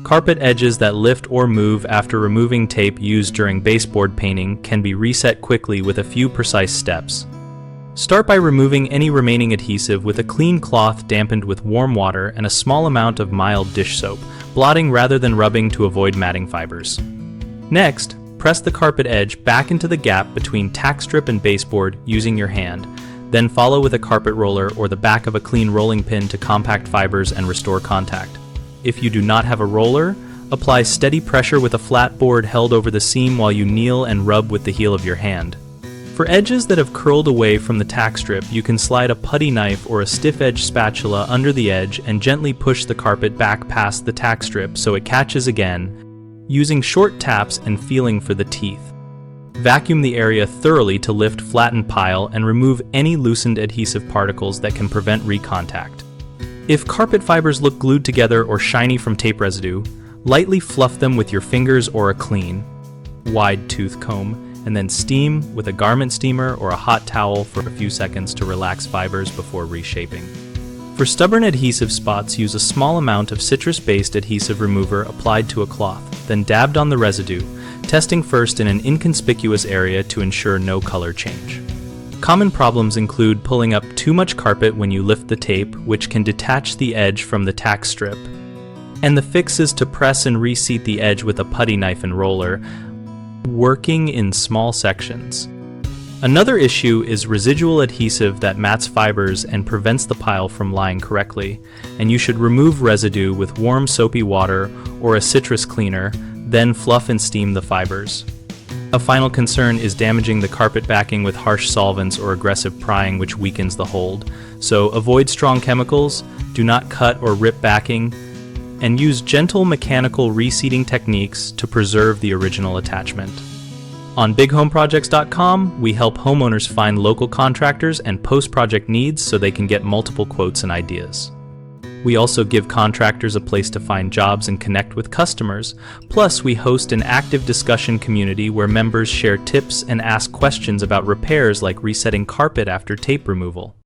Carpet edges that lift or move after removing tape used during baseboard painting can be reset quickly with a few precise steps. Start by removing any remaining adhesive with a clean cloth dampened with warm water and a small amount of mild dish soap, blotting rather than rubbing to avoid matting fibers. Next, press the carpet edge back into the gap between tack strip and baseboard using your hand, then follow with a carpet roller or the back of a clean rolling pin to compact fibers and restore contact. If you do not have a roller, apply steady pressure with a flat board held over the seam while you kneel and rub with the heel of your hand. For edges that have curled away from the tack strip, you can slide a putty knife or a stiff-edged spatula under the edge and gently push the carpet back past the tack strip so it catches again, using short taps and feeling for the teeth. Vacuum the area thoroughly to lift flattened pile and remove any loosened adhesive particles that can prevent recontact. If carpet fibers look glued together or shiny from tape residue, lightly fluff them with your fingers or a clean, wide-tooth comb, and then steam with a garment steamer or a hot towel for a few seconds to relax fibers before reshaping. For stubborn adhesive spots, use a small amount of citrus-based adhesive remover applied to a cloth, then dabbed on the residue, testing first in an inconspicuous area to ensure no color change. Common problems include pulling up too much carpet when you lift the tape, which can detach the edge from the tack strip, and the fix is to press and reseat the edge with a putty knife and roller, working in small sections. Another issue is residual adhesive that mats fibers and prevents the pile from lying correctly, and you should remove residue with warm soapy water or a citrus cleaner, then fluff and steam the fibers. A final concern is damaging the carpet backing with harsh solvents or aggressive prying, which weakens the hold. So avoid strong chemicals, do not cut or rip backing, and use gentle mechanical reseating techniques to preserve the original attachment. On bighomeprojects.com, we help homeowners find local contractors and post-project needs so they can get multiple quotes and ideas. We also give contractors a place to find jobs and connect with customers. Plus, we host an active discussion community where members share tips and ask questions about repairs like resetting carpet after tape removal.